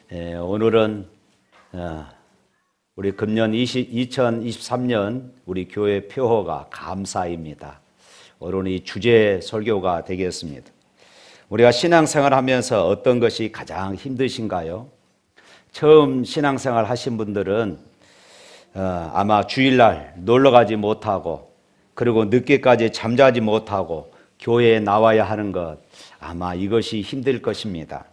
오늘은 우리 금년 2023년 우리 교회 표어가 감사입니다. 오늘은 이 주제 설교가 되겠습니다. 우리가 신앙생활 하면서 어떤 것이 가장 힘드신가요? 처음 신앙생활 하신 분들은 아마 주일날 놀러 가지 못하고 그리고 늦게까지 잠자지 못하고 교회에 나와야 하는 것, 아마 이것이 힘들 것입니다.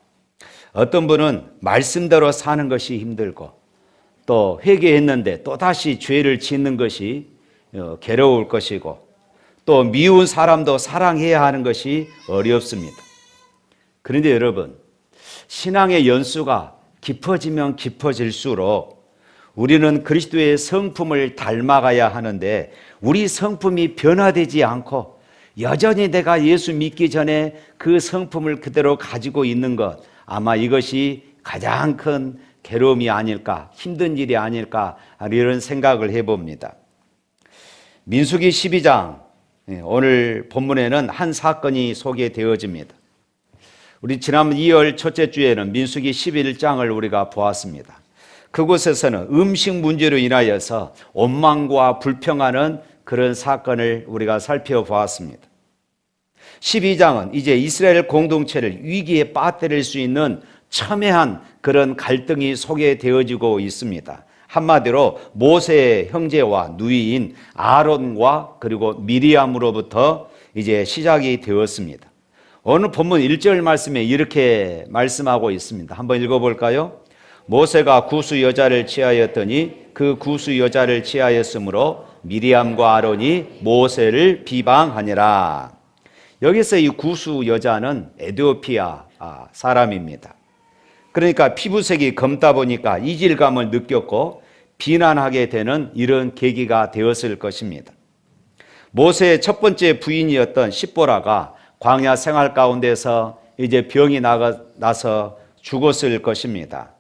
어떤 분은 말씀대로 사는 것이 힘들고 또 회개했는데 또다시 죄를 짓는 것이 괴로울 것이고 또 미운 사람도 사랑해야 하는 것이 어렵습니다. 그런데 여러분, 신앙의 연수가 깊어지면 깊어질수록 우리는 그리스도의 성품을 닮아가야 하는데 우리 성품이 변화되지 않고 여전히 내가 예수 믿기 전에 그 성품을 그대로 가지고 있는 것, 아마 이것이 가장 큰 괴로움이 아닐까, 힘든 일이 아닐까 이런 생각을 해봅니다. 민수기 12장, 오늘 본문에는 한 사건이 소개되어집니다. 우리 지난번 2월 첫째 주에는 민수기 11장을 우리가 보았습니다. 그곳에서는 음식 문제로 인하여서 원망과 불평하는 그런 사건을 우리가 살펴보았습니다. 12장은 이제 이스라엘 공동체를 위기에 빠뜨릴 수 있는 첨예한 그런 갈등이 소개되어지고 있습니다. 한마디로 모세의 형제와 누이인 아론과 그리고 미리암으로부터 이제 시작이 되었습니다. 오늘 본문 1절 말씀에 이렇게 말씀하고 있습니다. 한번 읽어볼까요? 모세가 구스 여자를 취하였더니 그 구스 여자를 취하였으므로 미리암과 아론이 모세를 비방하니라. 여기서 이 구스 여자는 에티오피아 사람입니다. 그러니까 피부색이 검다 보니까 이질감을 느꼈고 비난하게 되는 이런 계기가 되었을 것입니다. 모세의 첫 번째 부인이었던 십보라가 광야 생활 가운데서 이제 병이 나서 죽었을 것입니다.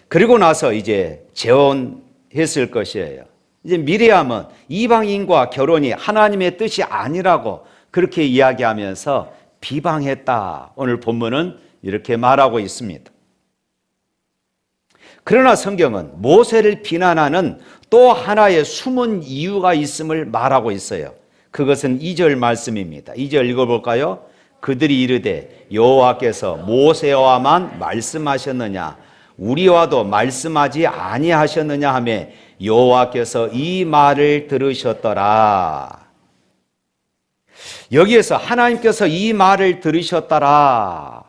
그리고 나서 이제 재혼했을 것이에요. 이제 미리암은 이방인과 결혼이 하나님의 뜻이 아니라고 그렇게 이야기하면서 비방했다. 오늘 본문은 이렇게 말하고 있습니다. 그러나 성경은 모세를 비난하는 또 하나의 숨은 이유가 있음을 말하고 있어요. 그것은 2절 말씀입니다. 2절 읽어볼까요? 그들이 이르되 여호와께서 모세와만 말씀하셨느냐 우리와도 말씀하지 아니하셨느냐 하며 여호와께서 이 말을 들으셨더라. 여기에서 하나님께서 이 말을 들으셨더라.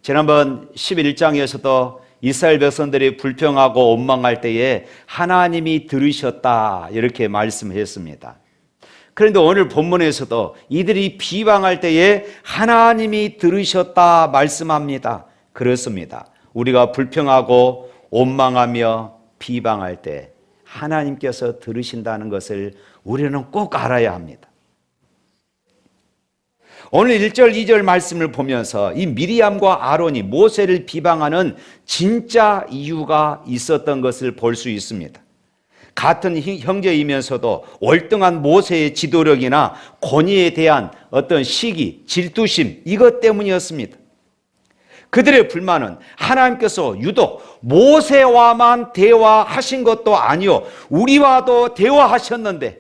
지난번 11장에서도 이스라엘 백성들이 불평하고 원망할 때에 하나님이 들으셨다 이렇게 말씀했습니다. 그런데 오늘 본문에서도 이들이 비방할 때에 하나님이 들으셨다 말씀합니다. 그렇습니다. 우리가 불평하고 원망하며 비방할 때 하나님께서 들으신다는 것을 우리는 꼭 알아야 합니다. 오늘 1절, 2절 말씀을 보면서 이 미리암과 아론이 모세를 비방하는 진짜 이유가 있었던 것을 볼 수 있습니다. 같은 형제이면서도 월등한 모세의 지도력이나 권위에 대한 어떤 시기, 질투심 이것 때문이었습니다. 그들의 불만은 하나님께서 유독 모세와만 대화하신 것도 아니요 우리와도 대화하셨는데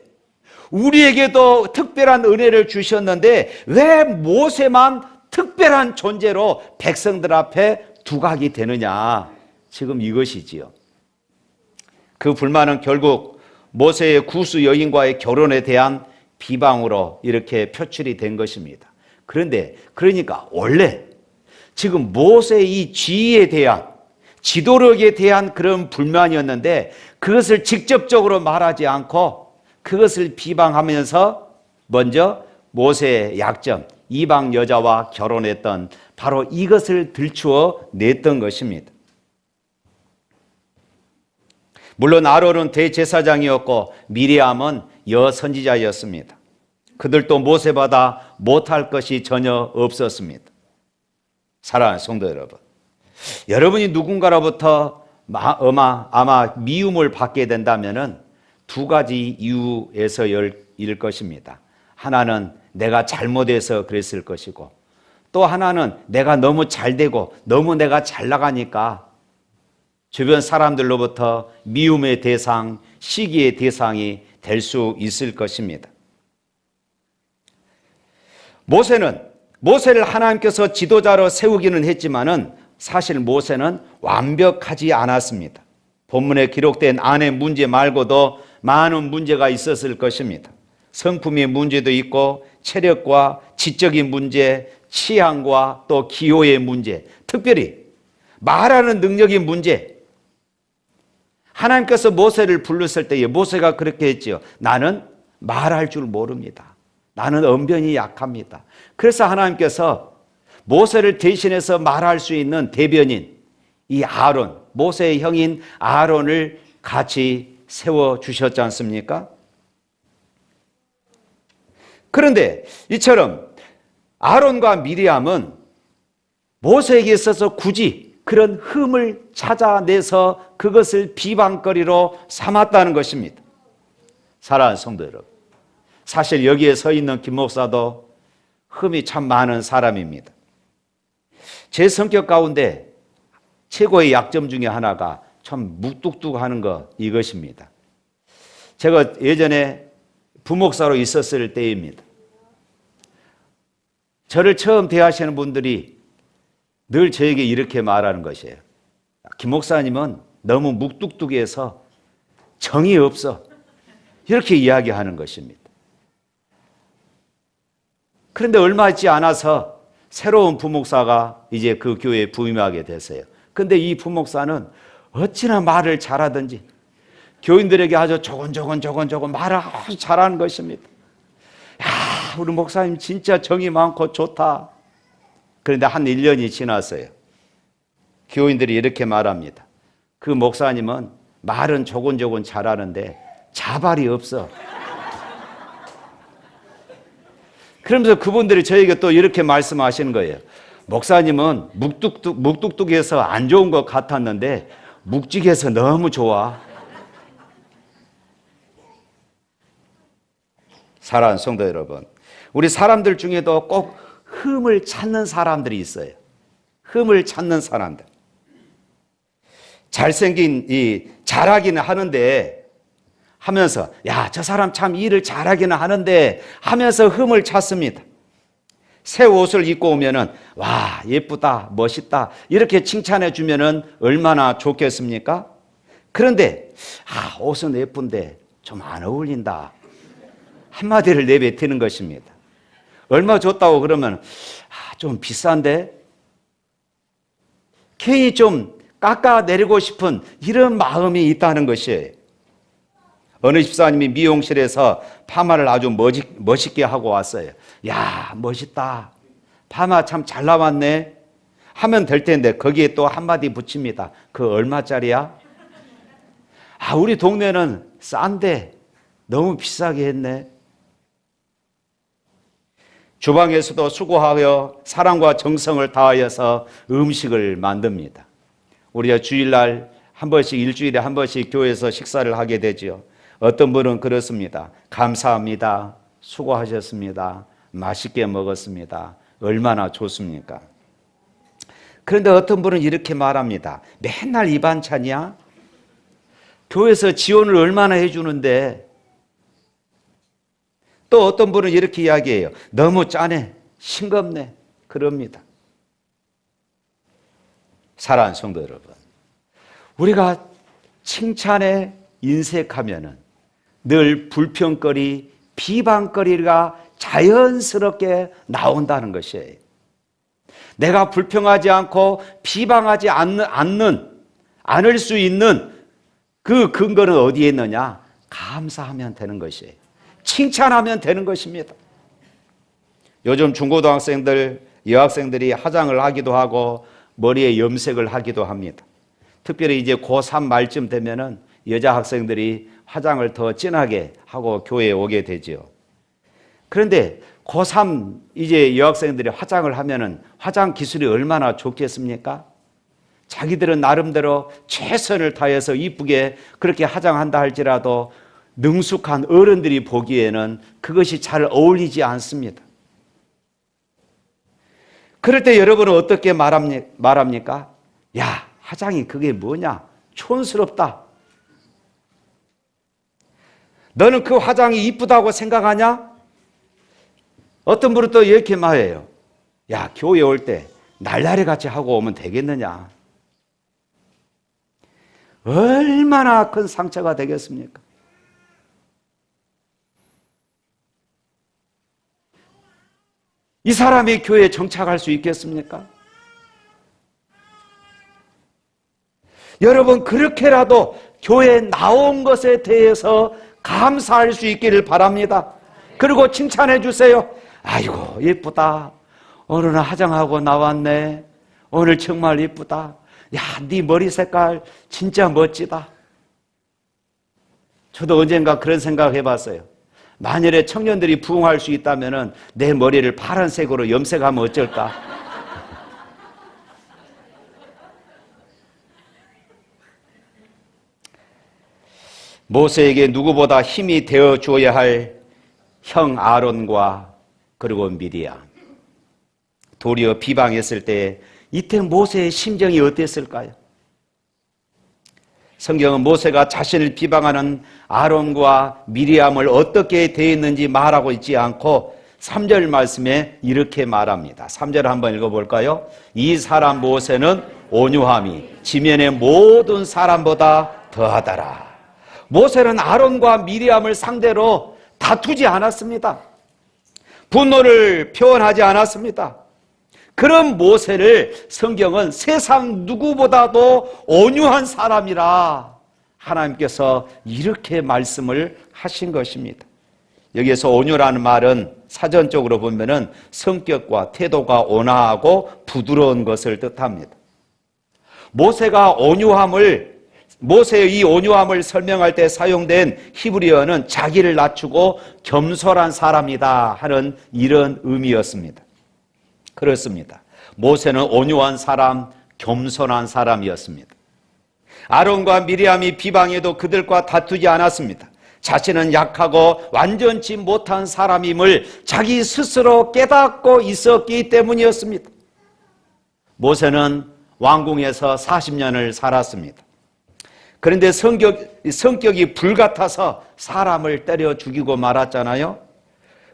우리에게도 특별한 은혜를 주셨는데 왜 모세만 특별한 존재로 백성들 앞에 두각이 되느냐, 지금 이것이지요. 그 불만은 결국 모세의 구스 여인과의 결혼에 대한 비방으로 이렇게 표출이 된 것입니다. 그러니까 원래 지금 모세의 이 지위에 대한 지도력에 대한 그런 불만이었는데 그것을 직접적으로 말하지 않고 그것을 비방하면서 먼저 모세의 약점, 이방 여자와 결혼했던 바로 이것을 들추어 냈던 것입니다. 물론 아론은 대제사장이었고 미리암은 여선지자였습니다. 그들도 모세보다 못할 것이 전혀 없었습니다. 사랑하는 성도 여러분, 여러분이 누군가로부터 아마 미움을 받게 된다면 두 가지 이유에서일 것입니다. 하나는 내가 잘못해서 그랬을 것이고 또 하나는 내가 너무 잘 되고 너무 내가 잘 나가니까 주변 사람들로부터 미움의 대상, 시기의 대상이 될 수 있을 것입니다. 모세를 하나님께서 지도자로 세우기는 했지만은 사실 모세는 완벽하지 않았습니다. 본문에 기록된 아내 문제 말고도 많은 문제가 있었을 것입니다. 성품의 문제도 있고 체력과 지적인 문제, 취향과 또 기호의 문제, 특별히 말하는 능력의 문제. 하나님께서 모세를 불렀을 때에 모세가 그렇게 했지요. 나는 말할 줄 모릅니다. 나는 언변이 약합니다. 그래서 하나님께서 모세를 대신해서 말할 수 있는 대변인, 이 아론, 모세의 형인 아론을 같이 세워주셨지 않습니까? 그런데 이처럼 아론과 미리암은 모세에게 있어서 굳이 그런 흠을 찾아내서 그것을 비방거리로 삼았다는 것입니다. 사랑하는 성도 여러분, 사실 여기에 서 있는 김 목사도 흠이 참 많은 사람입니다. 제 성격 가운데 최고의 약점 중에 하나가 참 묵뚝뚝하는 것, 이것입니다. 제가 예전에 부목사로 있었을 때입니다. 저를 처음 대하시는 분들이 늘 저에게 이렇게 말하는 것이에요. 김 목사님은 너무 묵뚝뚝해서 정이 없어. 이렇게 이야기하는 것입니다. 그런데 얼마 있지 않아서 새로운 부목사가 이제 그 교회에 부임하게 됐어요. 근데 이 부목사는 어찌나 말을 잘하든지 교인들에게 아주 조곤조곤 말을 아주 잘하는 것입니다. 야, 우리 목사님 진짜 정이 많고 좋다. 그런데 한 1년이 지났어요. 교인들이 이렇게 말합니다. 그 목사님은 말은 조곤조곤 잘하는데 자발이 없어. 그러면서 그분들이 저에게 또 이렇게 말씀하시는 거예요. 목사님은 묵뚝뚝해서 안 좋은 것 같았는데 묵직해서 너무 좋아. 사랑하는 성도 여러분, 우리 사람들 중에도 꼭 흠을 찾는 사람들이 있어요. 흠을 찾는 사람들. 잘하기는 하는데 하면서 야, 저 사람 참 일을 잘하기는 하는데 하면서 흠을 찾습니다. 새 옷을 입고 오면은 와, 예쁘다, 멋있다 이렇게 칭찬해 주면은 얼마나 좋겠습니까? 그런데 옷은 예쁜데 좀 안 어울린다. 한마디를 내뱉는 것입니다. 얼마 줬다고 그러면 좀 비싼데? 괜히 좀 깎아내리고 싶은 이런 마음이 있다는 것이에요. 어느 집사님이 미용실에서 파마를 아주 멋있게 하고 왔어요. 야, 멋있다. 파마 참 잘 나왔네. 하면 될 텐데 거기에 또 한마디 붙입니다. 그 얼마짜리야? 우리 동네는 싼데 너무 비싸게 했네. 주방에서도 수고하여 사랑과 정성을 다하여서 음식을 만듭니다. 우리가 주일날 한 번씩, 일주일에 한 번씩 교회에서 식사를 하게 되죠. 어떤 분은 그렇습니다. 감사합니다. 수고하셨습니다. 맛있게 먹었습니다. 얼마나 좋습니까? 그런데 어떤 분은 이렇게 말합니다. 맨날 이 반찬이야? 교회에서 지원을 얼마나 해주는데. 또 어떤 분은 이렇게 이야기해요. 너무 짜네, 싱겁네, 그럽니다. 사랑하는 성도 여러분, 우리가 칭찬에 인색하면은 늘 불평거리, 비방거리가 자연스럽게 나온다는 것이에요. 내가 불평하지 않고 비방하지 않을 수 있는 그 근거는 어디에 있느냐? 감사하면 되는 것이에요. 칭찬하면 되는 것입니다. 요즘 중고등학생들, 여학생들이 화장을 하기도 하고 머리에 염색을 하기도 합니다. 특별히 이제 고3 말쯤 되면은 여자 학생들이 화장을 더 진하게 하고 교회에 오게 되죠. 그런데 고3 이제 여학생들이 화장을 하면은 화장 기술이 얼마나 좋겠습니까? 자기들은 나름대로 최선을 다해서 이쁘게 그렇게 화장한다 할지라도 능숙한 어른들이 보기에는 그것이 잘 어울리지 않습니다. 그럴 때 여러분은 어떻게 말합니까? 야, 화장이 그게 뭐냐? 촌스럽다. 너는 그 화장이 이쁘다고 생각하냐? 어떤 분은 또 이렇게 말해요. 야, 교회 올 때 날라리 같이 하고 오면 되겠느냐? 얼마나 큰 상처가 되겠습니까? 이 사람이 교회에 정착할 수 있겠습니까? 여러분, 그렇게라도 교회에 나온 것에 대해서 감사할 수 있기를 바랍니다. 그리고 칭찬해 주세요. 아이고, 예쁘다. 오늘은 화장하고 나왔네. 오늘 정말 예쁘다. 야, 네 머리 색깔 진짜 멋지다. 저도 언젠가 그런 생각 해봤어요. 만일에 청년들이 부흥할 수 있다면 내 머리를 파란색으로 염색하면 어쩔까? 모세에게 누구보다 힘이 되어 주어야 할 형 아론과 그리고 미리암, 도리어 비방했을 때 이때 모세의 심정이 어땠을까요? 성경은 모세가 자신을 비방하는 아론과 미리암을 어떻게 대했는지 말하고 있지 않고 3절 말씀에 이렇게 말합니다. 3절 한번 읽어볼까요? 이 사람 모세는 온유함이 지면의 모든 사람보다 더하더라. 모세는 아론과 미리암을 상대로 다투지 않았습니다. 분노를 표현하지 않았습니다. 그런 모세를 성경은 세상 누구보다도 온유한 사람이라 하나님께서 이렇게 말씀을 하신 것입니다. 여기에서 온유라는 말은 사전적으로 보면은 성격과 태도가 온화하고 부드러운 것을 뜻합니다. 모세의 이 온유함을 설명할 때 사용된 히브리어는 자기를 낮추고 겸손한 사람이다 하는 이런 의미였습니다. 그렇습니다. 모세는 온유한 사람, 겸손한 사람이었습니다. 아론과 미리암이 비방해도 그들과 다투지 않았습니다. 자신은 약하고 완전치 못한 사람임을 자기 스스로 깨닫고 있었기 때문이었습니다. 모세는 왕궁에서 40년을 살았습니다. 그런데 성격이 불같아서 사람을 때려 죽이고 말았잖아요.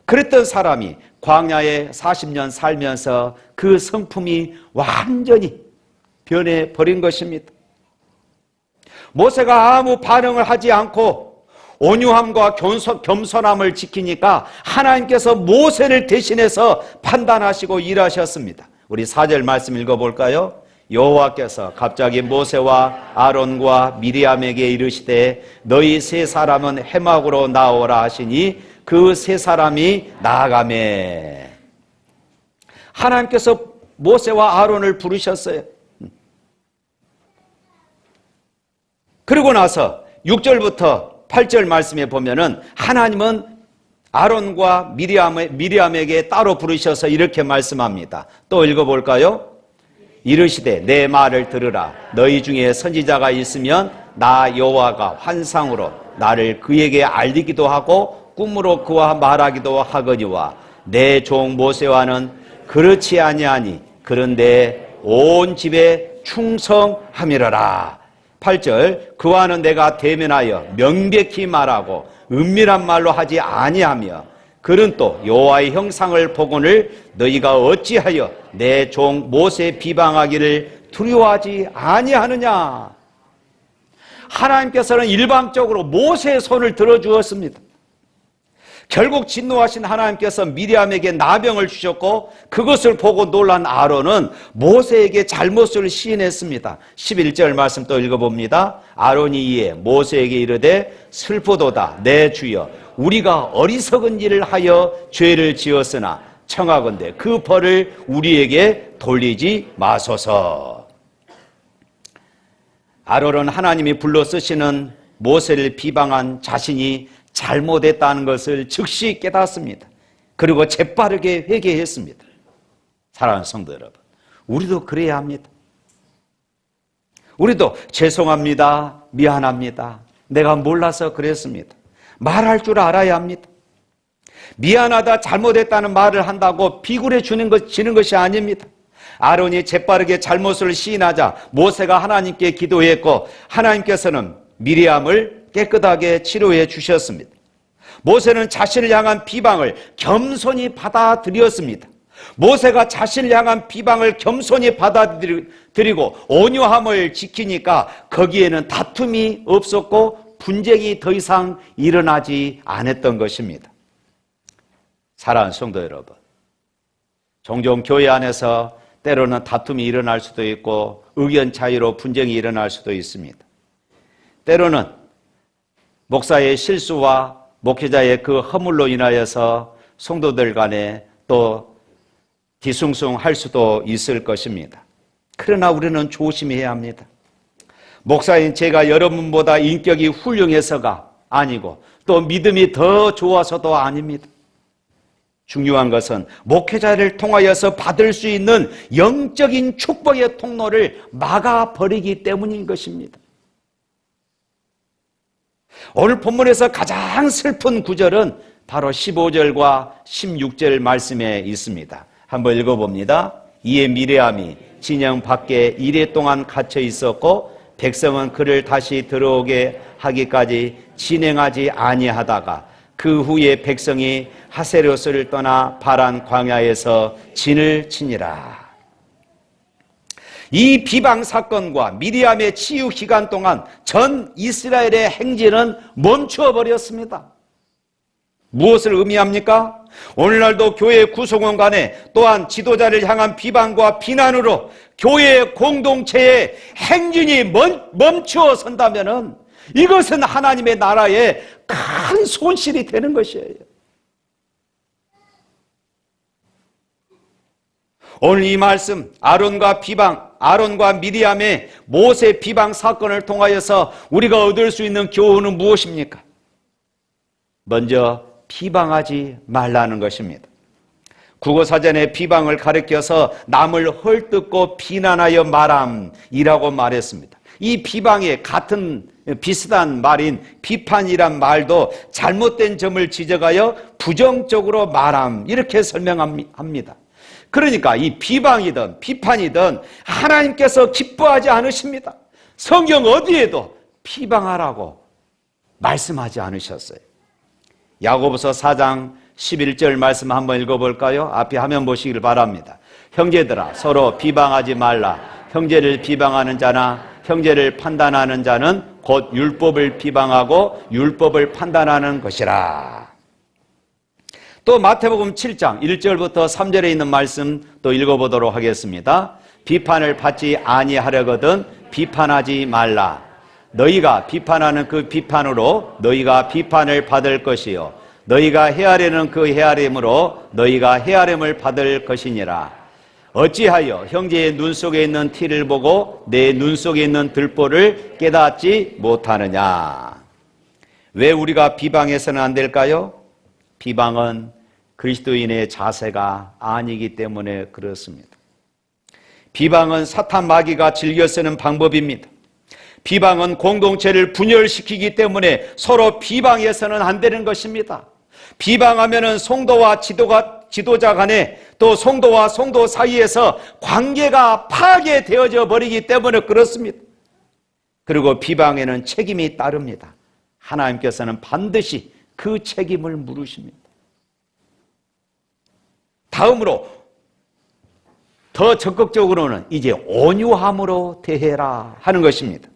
그랬던 사람이 광야에 40년 살면서 그 성품이 완전히 변해버린 것입니다. 모세가 아무 반응을 하지 않고 온유함과 겸손함을 지키니까 하나님께서 모세를 대신해서 판단하시고 일하셨습니다. 우리 4절 말씀 읽어볼까요? 여호와께서 갑자기 모세와 아론과 미리암에게 이르시되 너희 세 사람은 해막으로 나오라 하시니 그 세 사람이 나아가매. 하나님께서 모세와 아론을 부르셨어요. 그리고 나서 6절부터 8절 말씀에 보면은 하나님은 아론과 미리암에게 따로 부르셔서 이렇게 말씀합니다. 또 읽어볼까요? 이르시되 내 말을 들으라. 너희 중에 선지자가 있으면 나 여호와가 환상으로 나를 그에게 알리기도 하고 꿈으로 그와 말하기도 하거니와 내 종 모세와는 그렇지 아니하니 그런데 온 집에 충성함이라라. 8절 그와는 내가 대면하여 명백히 말하고 은밀한 말로 하지 아니하며 그는 또 여호와의 형상을 보거늘 너희가 어찌하여 내 종 모세 비방하기를 두려워하지 아니하느냐. 하나님께서는 일방적으로 모세의 손을 들어주었습니다. 결국 진노하신 하나님께서 미리암에게 나병을 주셨고 그것을 보고 놀란 아론은 모세에게 잘못을 시인했습니다. 11절 말씀 또 읽어봅니다. 아론이 이에 모세에게 이르되 슬프도다 내 주여 우리가 어리석은 일을 하여 죄를 지었으나 청하건대 그 벌을 우리에게 돌리지 마소서. 아론은 하나님이 불러 쓰시는 모세를 비방한 자신이 잘못했다는 것을 즉시 깨닫습니다. 그리고 재빠르게 회개했습니다. 사랑하는 성도 여러분, 우리도 그래야 합니다. 우리도 죄송합니다, 미안합니다, 내가 몰라서 그랬습니다, 말할 줄 알아야 합니다. 미안하다, 잘못했다는 말을 한다고 비굴해지는 것이 아닙니다. 아론이 재빠르게 잘못을 시인하자 모세가 하나님께 기도했고 하나님께서는 미리암을 깨끗하게 치료해 주셨습니다. 모세는 자신을 향한 비방을 겸손히 받아들였습니다. 모세가 자신을 향한 비방을 겸손히 받아들이고 온유함을 지키니까 거기에는 다툼이 없었고 분쟁이 더 이상 일어나지 않았던 것입니다. 사랑하는 성도 여러분, 종종 교회 안에서 때로는 다툼이 일어날 수도 있고 의견 차이로 분쟁이 일어날 수도 있습니다. 때로는 목사의 실수와 목회자의 그 허물로 인하여서 성도들 간에 또 뒤숭숭할 수도 있을 것입니다. 그러나 우리는 조심해야 합니다. 목사인 제가 여러분보다 인격이 훌륭해서가 아니고 또 믿음이 더 좋아서도 아닙니다. 중요한 것은 목회자를 통하여서 받을 수 있는 영적인 축복의 통로를 막아버리기 때문인 것입니다. 오늘 본문에서 가장 슬픈 구절은 바로 15절과 16절 말씀에 있습니다. 한번 읽어봅니다. 이에 미리암이 진영 밖에 이레 동안 갇혀 있었고 백성은 그를 다시 들어오게 하기까지 진행하지 아니하다가 그 후에 백성이 하세로스를 떠나 바란 광야에서 진을 치니라. 이 비방 사건과 미리암의 치유 기간 동안 전 이스라엘의 행진은 멈추어 버렸습니다. 무엇을 의미합니까? 오늘날도 교회 구성원 간에 또한 지도자를 향한 비방과 비난으로 교회 공동체의 행진이 멈추어 선다면은 이것은 하나님의 나라에 큰 손실이 되는 것이에요. 오늘 이 말씀 아론과 미리암의 모세 비방 사건을 통하여서 우리가 얻을 수 있는 교훈은 무엇입니까? 먼저 비방하지 말라는 것입니다. 국어사전에 비방을 가리켜서 남을 헐뜯고 비난하여 말함이라고 말했습니다. 이 비방의 비슷한 말인 비판이란 말도 잘못된 점을 지적하여 부정적으로 말함 이렇게 설명합니다. 그러니까 이 비방이든 비판이든 하나님께서 기뻐하지 않으십니다. 성경 어디에도 비방하라고 말씀하지 않으셨어요. 야고보서 4장 11절 말씀 한번 읽어볼까요? 앞에 화면 보시길 바랍니다. 형제들아 서로 비방하지 말라. 형제를 비방하는 자나 형제를 판단하는 자는 곧 율법을 비방하고 율법을 판단하는 것이라. 또 마태복음 7장 1절부터 3절에 있는 말씀 또 읽어보도록 하겠습니다. 비판을 받지 아니하려거든 비판하지 말라. 너희가 비판하는 그 비판으로 너희가 비판을 받을 것이요 너희가 헤아리는 그 헤아림으로 너희가 헤아림을 받을 것이니라. 어찌하여 형제의 눈 속에 있는 티를 보고 내 눈 속에 있는 들보를 깨닫지 못하느냐. 왜 우리가 비방해서는 안 될까요? 비방은 그리스도인의 자세가 아니기 때문에 그렇습니다. 비방은 사탄 마귀가 즐겨 쓰는 방법입니다. 비방은 공동체를 분열시키기 때문에 서로 비방해서는 안 되는 것입니다. 비방하면은 성도와 지도자 간에 또 성도와 성도 사이에서 관계가 파괴되어져 버리기 때문에 그렇습니다. 그리고 비방에는 책임이 따릅니다. 하나님께서는 반드시 그 책임을 물으십니다. 다음으로 더 적극적으로는 이제 온유함으로 대해라 하는 것입니다.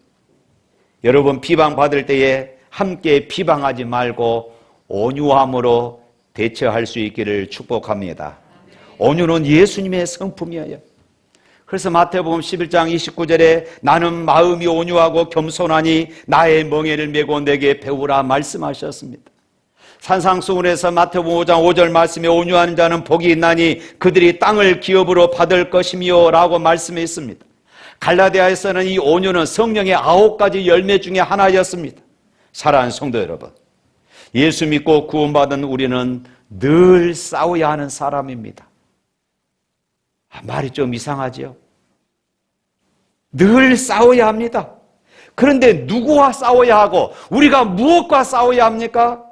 여러분 비방받을 때에 함께 비방하지 말고 온유함으로 대처할 수 있기를 축복합니다. 온유는 예수님의 성품이에요. 그래서 마태복음 11장 29절에 나는 마음이 온유하고 겸손하니 나의 멍에를 메고 내게 배우라 말씀하셨습니다. 산상수훈에서 마태복음 5장 5절 말씀에 온유한 자는 복이 있나니 그들이 땅을 기업으로 받을 것이며 라고 말씀했습니다. 갈라디아에서는 이 온유는 성령의 9가지 열매 중에 하나였습니다. 사랑하는 성도 여러분, 예수 믿고 구원받은 우리는 늘 싸워야 하는 사람입니다. 말이 좀 이상하죠? 늘 싸워야 합니다. 그런데 누구와 싸워야 하고 우리가 무엇과 싸워야 합니까?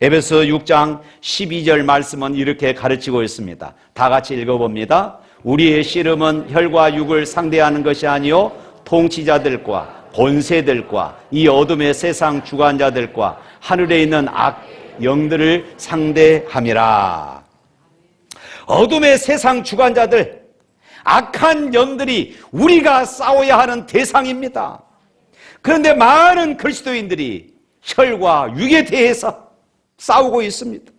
에베소 6장 12절 말씀은 이렇게 가르치고 있습니다. 다 같이 읽어봅니다. 우리의 씨름은 혈과 육을 상대하는 것이 아니요 통치자들과 권세들과 이 어둠의 세상 주관자들과 하늘에 있는 악 영들을 상대함이라. 어둠의 세상 주관자들, 악한 영들이 우리가 싸워야 하는 대상입니다. 그런데 많은 그리스도인들이 혈과 육에 대해서 싸우고 있습니다.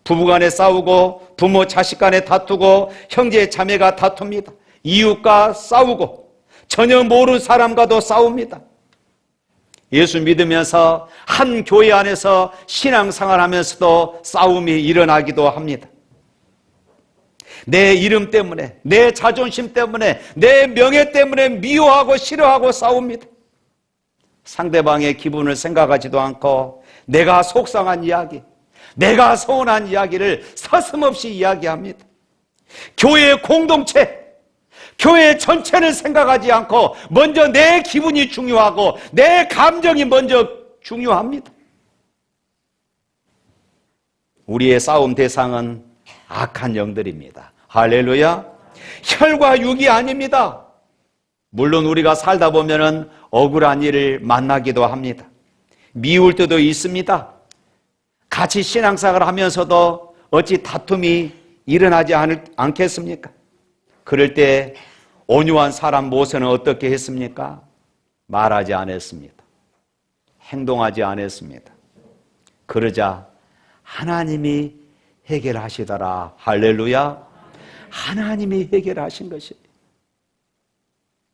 부부간에 싸우고, 부모 자식 간에 다투고, 형제 자매가 다툽니다. 이웃과 싸우고, 전혀 모르는 사람과도 싸웁니다. 예수 믿으면서 한 교회 안에서 신앙생활하면서도 싸움이 일어나기도 합니다. 내 이름 때문에, 내 자존심 때문에, 내 명예 때문에 미워하고 싫어하고 싸웁니다. 상대방의 기분을 생각하지도 않고 내가 속상한 이야기, 내가 서운한 이야기를 서슴없이 이야기합니다. 교회의 공동체, 교회 전체를 생각하지 않고 먼저 내 기분이 중요하고 내 감정이 먼저 중요합니다. 우리의 싸움 대상은 악한 영들입니다. 할렐루야. 혈과 육이 아닙니다. 물론 우리가 살다 보면은 억울한 일을 만나기도 합니다. 미울 때도 있습니다. 같이 신앙생활을 하면서도 어찌 다툼이 일어나지 않겠습니까? 그럴 때 온유한 사람 모세는 어떻게 했습니까? 말하지 않았습니다. 행동하지 않았습니다. 그러자 하나님이 해결하시더라. 할렐루야. 하나님이 해결하신 것이에요.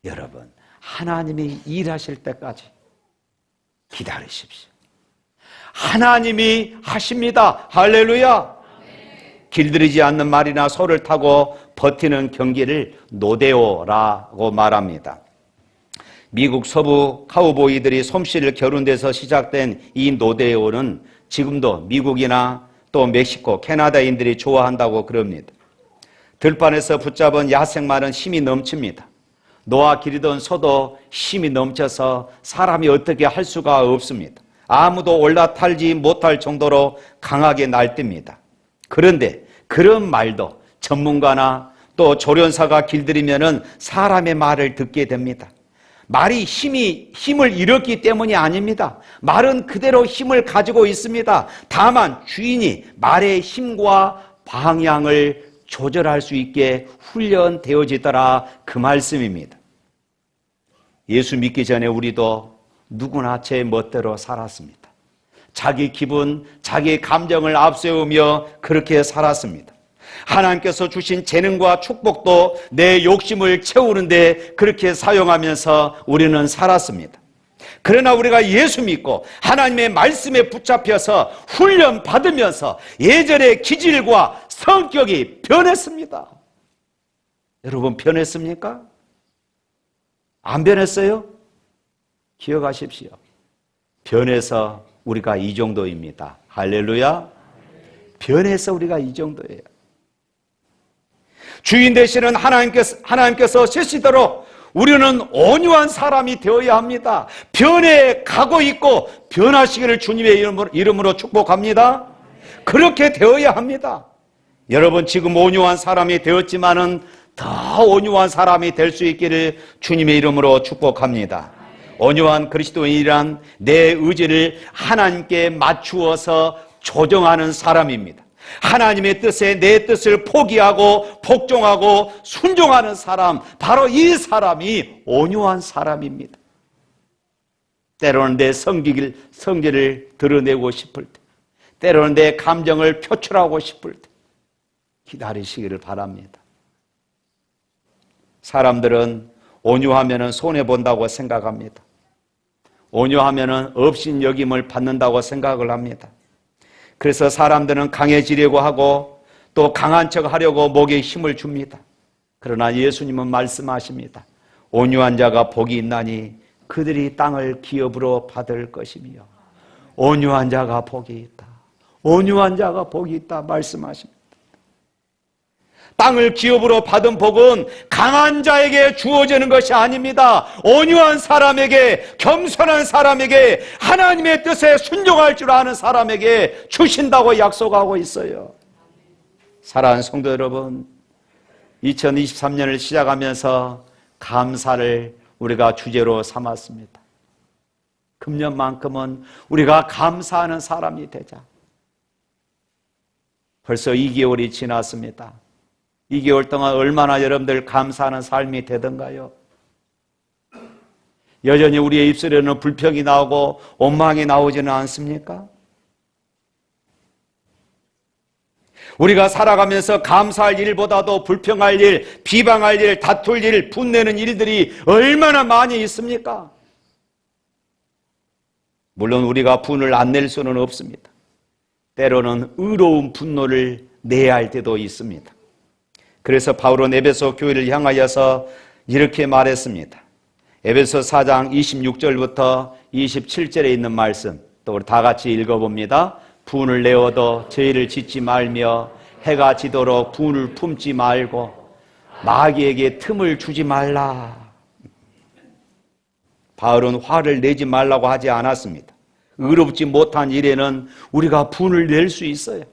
여러분, 하나님이 일하실 때까지 기다리십시오. 하나님이 하십니다. 할렐루야. 길들이지 않는 말이나 소를 타고 버티는 경기를 노데오라고 말합니다. 미국 서부 카우보이들이 솜씨를 겨룬데서 시작된 이 노데오는 지금도 미국이나 또 멕시코, 캐나다인들이 좋아한다고 그럽니다. 들판에서 붙잡은 야생마는 힘이 넘칩니다. 놓아 기르던 소도 힘이 넘쳐서 사람이 어떻게 할 수가 없습니다. 아무도 올라타지 못할 정도로 강하게 날뜁니다. 그런데 그런 말도 전문가나 또 조련사가 길들이면은 사람의 말을 듣게 됩니다. 말이 힘을 잃었기 때문이 아닙니다. 말은 그대로 힘을 가지고 있습니다. 다만 주인이 말의 힘과 방향을 조절할 수 있게 훈련되어지더라, 그 말씀입니다. 예수 믿기 전에 우리도 누구나 제 멋대로 살았습니다. 자기 기분, 자기 감정을 앞세우며 그렇게 살았습니다. 하나님께서 주신 재능과 축복도 내 욕심을 채우는데 그렇게 사용하면서 우리는 살았습니다. 그러나 우리가 예수 믿고 하나님의 말씀에 붙잡혀서 훈련 받으면서 예전의 기질과 성격이 변했습니다. 여러분, 변했습니까? 안 변했어요? 기억하십시오. 변해서 우리가 이 정도입니다. 할렐루야. 변해서 우리가 이 정도예요. 주인 되시는 하나님께서 쓰시도록 우리는 온유한 사람이 되어야 합니다. 변해 가고 있고 변하시기를 주님의 이름으로 축복합니다. 그렇게 되어야 합니다. 여러분, 지금 온유한 사람이 되었지만은 더 온유한 사람이 될 수 있기를 주님의 이름으로 축복합니다. 온유한 그리스도인이란 내 의지를 하나님께 맞추어서 조정하는 사람입니다. 하나님의 뜻에 내 뜻을 포기하고 복종하고 순종하는 사람, 바로 이 사람이 온유한 사람입니다. 때로는 내 성질을 드러내고 싶을 때, 때로는 내 감정을 표출하고 싶을 때 기다리시기를 바랍니다. 사람들은 온유하면 손해본다고 생각합니다. 온유하면 업신여김을 받는다고 생각을 합니다. 그래서 사람들은 강해지려고 하고 또 강한 척 하려고 목에 힘을 줍니다. 그러나 예수님은 말씀하십니다. 온유한 자가 복이 있나니 그들이 땅을 기업으로 받을 것이며, 온유한 자가 복이 있다. 온유한 자가 복이 있다 말씀하십니다. 땅을 기업으로 받은 복은 강한 자에게 주어지는 것이 아닙니다. 온유한 사람에게, 겸손한 사람에게, 하나님의 뜻에 순종할 줄 아는 사람에게 주신다고 약속하고 있어요. 사랑하는 성도 여러분, 2023년을 시작하면서 감사를 우리가 주제로 삼았습니다. 금년만큼은 우리가 감사하는 사람이 되자. 벌써 2개월이 지났습니다. 2개월 동안 얼마나 여러분들 감사하는 삶이 되던가요? 여전히 우리의 입술에는 불평이 나오고 원망이 나오지는 않습니까? 우리가 살아가면서 감사할 일보다도 불평할 일, 비방할 일, 다툴 일, 분내는 일들이 얼마나 많이 있습니까? 물론 우리가 분을 안 낼 수는 없습니다. 때로는 의로운 분노를 내야 할 때도 있습니다. 그래서 바울은 에베소 교회를 향하여서 이렇게 말했습니다. 에베소 4장 26절부터 27절에 있는 말씀, 또 우리 다 같이 읽어봅니다. 분을 내어도 죄를 짓지 말며 해가 지도록 분을 품지 말고 마귀에게 틈을 주지 말라. 바울은 화를 내지 말라고 하지 않았습니다. 의롭지 못한 일에는 우리가 분을 낼 수 있어요.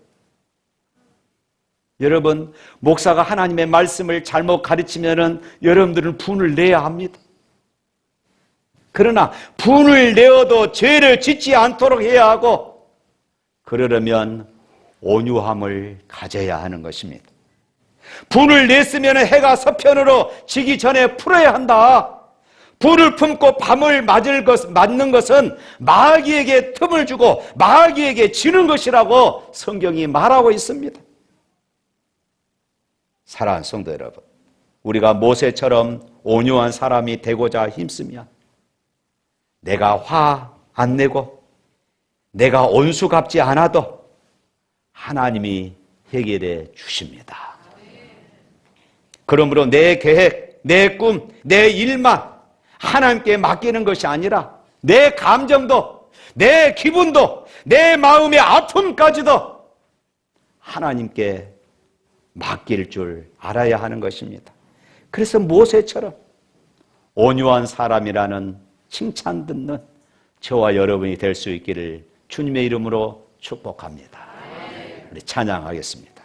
여러분, 목사가 하나님의 말씀을 잘못 가르치면은 여러분들은 분을 내야 합니다. 그러나 분을 내어도 죄를 짓지 않도록 해야 하고, 그러려면 온유함을 가져야 하는 것입니다. 분을 냈으면 해가 서편으로 지기 전에 풀어야 한다. 불을 품고 밤을 맞는 것은 마귀에게 틈을 주고 마귀에게 지는 것이라고 성경이 말하고 있습니다. 사랑하는 성도 여러분, 우리가 모세처럼 온유한 사람이 되고자 힘쓰면 내가 화 안 내고 내가 온수 갚지 않아도 하나님이 해결해 주십니다. 그러므로 내 계획, 내 꿈, 내 일만 하나님께 맡기는 것이 아니라 내 감정도, 내 기분도, 내 마음의 아픔까지도 하나님께 맡길 줄 알아야 하는 것입니다. 그래서 모세처럼 온유한 사람이라는 칭찬 듣는 저와 여러분이 될 수 있기를 주님의 이름으로 축복합니다. 우리 찬양하겠습니다.